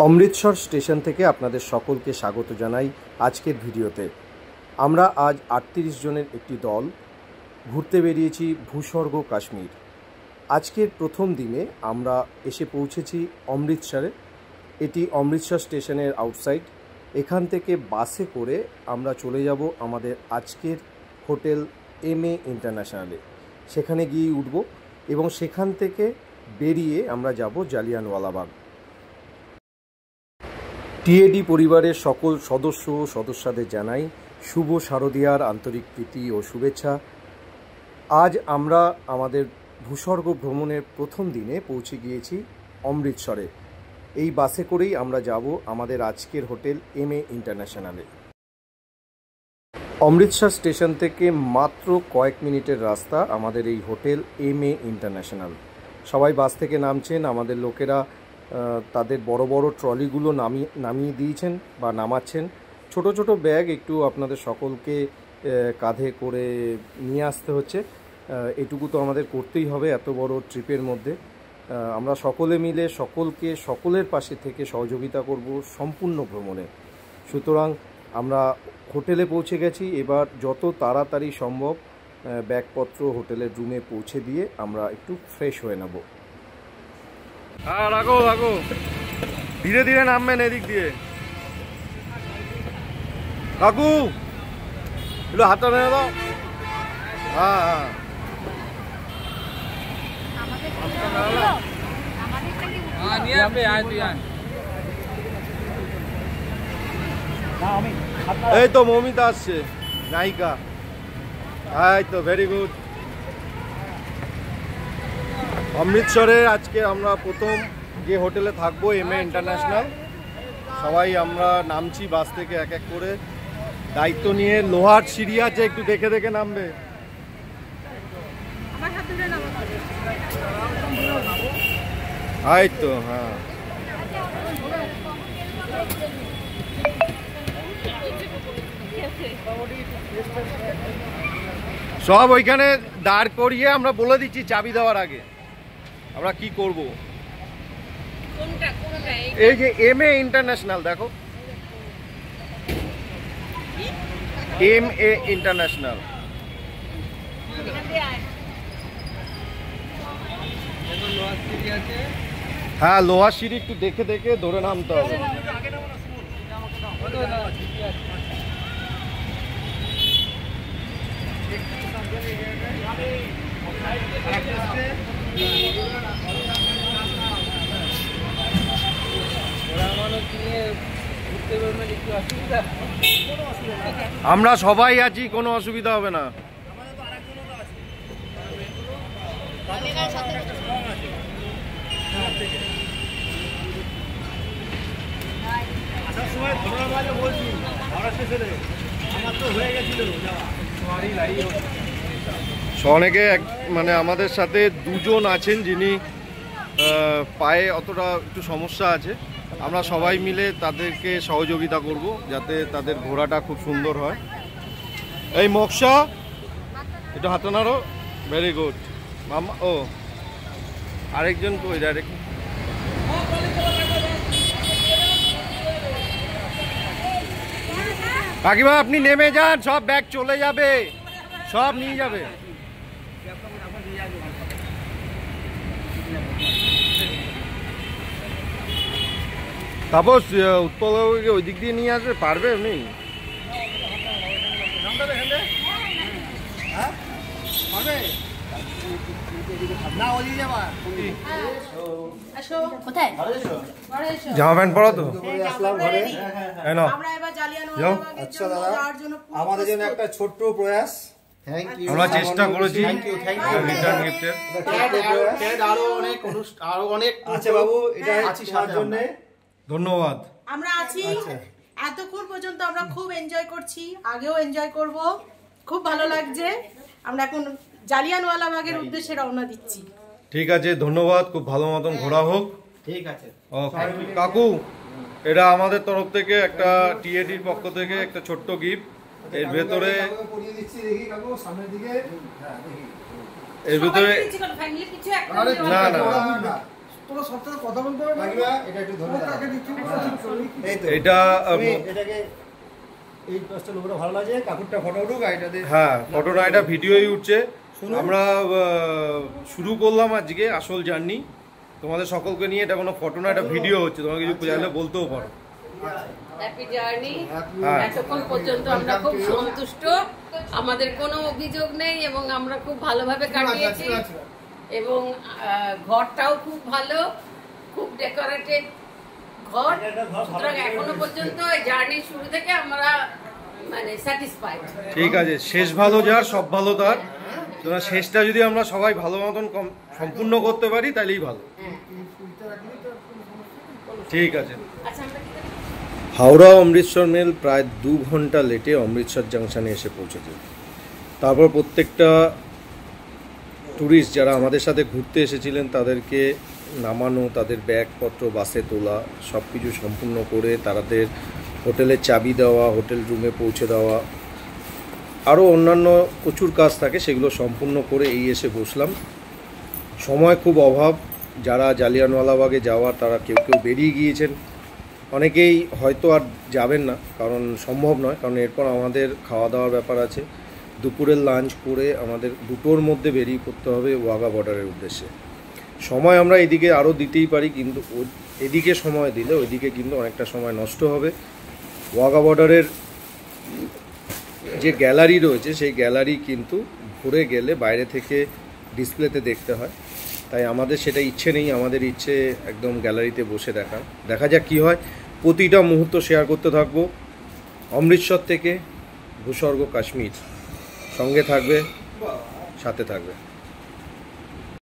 Amritsar station থেকে আপনাদের সকলকে স্বাগত জানাই আজকের ভিডিওতে। আমরা আজ ৩৮ জনের একটি দল ঘুরতে বেরিয়েছি ভূস্বর্গ কাশ্মীর। আজকের প্রথম দিনে আমরা এসে পৌঁছেছি অমৃতসরে। এটি অমৃতসর স্টেশনের আউটসাইড। এখান থেকে বাসে করে আমরা চলে যাব আমাদের আজকের হোটেল MA ইন্টারন্যাশনালে। সেখানে গিয়ে উঠব এবং সেখান থেকে বেরিয়ে আমরা যাব জালিয়ানওয়ালাবাগ। টিএডি পরিবারের সকল সদস্য ও সদস্যদের জানাই শুভ শারদীয়ার আন্তরিক প্রীতি ও শুভেচ্ছা। আজ আমরা আমাদের ভূস্বর্গ ভ্রমণের প্রথম দিনে পৌঁছে গিয়েছি অমৃতসরে। এই বাসে করেই আমরা যাব আমাদের আজকের হোটেল MA ইন্টারন্যাশনালে। অমৃতসর স্টেশন থেকে মাত্র কয়েক মিনিটের রাস্তা আমাদের এই হোটেল MA ইন্টারন্যাশনাল। সবাই বাস থেকে নামছেন। আমাদের লোকেরা তাদের বড় বড় ট্রলিগুলো নামিয়ে দিয়েছেন বা নামাচ্ছেন। ছোট ছোট ব্যাগ একটু আপনাদের সকলকে কাঁধে করে নিয়ে আসতে হচ্ছে। এটুকু তো আমাদের করতেই হবে এত বড় ট্রিপের মধ্যে। আমরা সকলে মিলে সকলের পাশে থেকে সহযোগিতা করব সম্পূর্ণ ভ্রমণে। সুতরাং আমরা হোটেলে পৌঁছে গেছি। এবার যত তাড়াতাড়ি সম্ভব ব্যাগপত্র হোটেলের রুমে পৌঁছে দিয়ে আমরা একটু ফ্রেশ হয়ে নেব। রাখো রাখো, ধীরে ধীরে নামবেন এদিক দিয়ে। কাকু একটু হাতটা নেড়ে দাও। হ্যাঁ হ্যাঁ, এই তো মমিতা আসছে, নায়িকা। এই তো, ভেরি গুড। অমৃতসরে আজকে আমরা প্রথম যে হোটেলে থাকবো MA ইন্টারন্যাশনাল। সবাই আমরা নামছি বাস থেকে এক এক করে, দায়িত্ব নিয়ে। লোহার সিঁড়ি আছে, একটু দেখে দেখে নামবে। এই তো, হ্যাঁ। সব ওইখানে দাঁড় করিয়ে আমরা বলে দিচ্ছি চাবি দেওয়ার আগে আমরা কি করব। এই যে MA ইন্টারন্যাশনাল, দেখো MA ইন্টারন্যাশনাল। হ্যাঁ, লোহার সিঁড়ি একটু দেখে দেখে ধরে নামতে হবে। আমরা সবাই আছি, কোনো অসুবিধা হবে না। অনেকে মানে আমাদের সাথে দুজন আছেন যিনি পায়ে অতটা একটু সমস্যা আছে। আমরা সবাই মিলে তাদেরকে সহযোগিতা করব যাতে তাদের ঘোরাটা খুব সুন্দর হয়। এই মকসা একটু হাতে নাড়ো। ভেরি গুড মামা। ও আরেকজন কই? ডাইরেক্ট কাকিমা আপনি নেমে যান, সব ব্যাগ চলে যাবে, সব নিয়ে যাবে। তারপর উৎপল ওই দিক দিয়ে নিয়ে আসবে, পারবে উনি? জামা প্যান্ট পরো তো। আমাদের জন্য একটা ছোট্ট প্রয়াস, আমরা চেষ্টা করেছি। আরো অনেক আছে বাবু, এটা জন্য ধন্যবাদ। আমরা আছি এতক্ষণ পর্যন্ত, আমরা খুব এনজয় করছি, আগেও এনজয় করব। খুব ভালো লাগছে। আমরা এখন জালিয়ানওয়ালাবাগের উদ্দেশ্যে রওনা দিচ্ছি। ঠিক আছে, ধন্যবাদ। খুব ভালো মতন ঘোরা হোক। ঠিক আছে কাকু, এটা আমাদের তরফ থেকে একটা টিএডির পক্ষ থেকে একটা ছোট্ট গিফট। এর ভেতরে এর ভিতরে না না এটা একটু ধরে এটা এটাকে এই পাঁচটা লোকটা ভালো লাগে, কাপড়টা ফটো উঠুক আর এটাতে হ্যাঁ ফটো না, এটা ভিডিওই উঠছে। আমরা শুরু করলাম আজকে আসল জার্নি তোমাদের সকলকে নিয়ে। এটা কোনো ফটো না, এটা ভিডিও হচ্ছে, তোমাকে কিছু চাইলে বলতেও পারো। Happy journey. এতক্ষণ পর্যন্ত আমরা খুব সন্তুষ্ট, আমাদের কোনো অভিযোগ নেই এবং আমরা খুব ভালোভাবে কাটিয়েছি এবং ঘরটাও খুব ভালো, খুব ডেকোরেটেড ঘর। সুতরাং এখনো পর্যন্ত জার্নি শুরু থেকে আমরা মানে স্যাটিসফাইড। ঠিক আছে, শেষ ভালো যার সব ভালো তার। তোমরা শেষটা যদি আমরা সবাই ভালো মতন সম্পূর্ণ করতে পারি তাহলেই ভালো। ঠিক আছে। হাওড়া অমৃতসর মেল প্রায় 2 ঘন্টা লেটে অমৃতসর জাংশনে এসে পৌঁছেছে। তারপর প্রত্যেকটা ট্যুরিস্ট যারা আমাদের সাথে ঘুরতে এসেছিলেন তাদেরকে নামানো, তাদের ব্যাগপত্র বাসে তোলা, সব কিছু সম্পূর্ণ করে তাদের হোটেলের চাবি দেওয়া, হোটেল রুমে পৌঁছে দেওয়া, আরও অন্যান্য প্রচুর কাজ থাকে, সেগুলো সম্পূর্ণ করে এই এসে বসলাম। সময় খুব অভাব, যারা জালিয়ানওয়ালাবাগে যাওয়ার তারা কেউ কেউ বেরিয়ে গিয়েছেন, অনেকেই হয়তো আর যাবেন না, কারণ সম্ভব নয়, কারণ এরপর আমাদের খাওয়া দাওয়ার ব্যাপার আছে। দুপুরের লাঞ্চ করে আমাদের 2টোর মধ্যে বেরিয়ে পড়তে হবে ওয়াঘা বর্ডারের উদ্দেশ্যে। সময় আমরা এদিকে আরও দিতেই পারি, কিন্তু এদিকে সময় দিলে ওইদিকে কিন্তু অনেকটা সময় নষ্ট হবে। ওয়াঘা বর্ডারের যে গ্যালারি রয়েছে সেই গ্যালারি কিন্তু ঘুরে গেলে বাইরে থেকে ডিসপ্লেতে দেখতে হয়, তাই আমাদের সেটা ইচ্ছে নেই। আমাদের ইচ্ছে একদম গ্যালারিতে বসে দেখা যাক কী হয়। প্রতিটা মুহূর্ত শেয়ার করতে থাকবো। অমৃতসর থেকে ভূস্বর্গ কাশ্মীর, সঙ্গে থাকবে, সাথে থাকবে।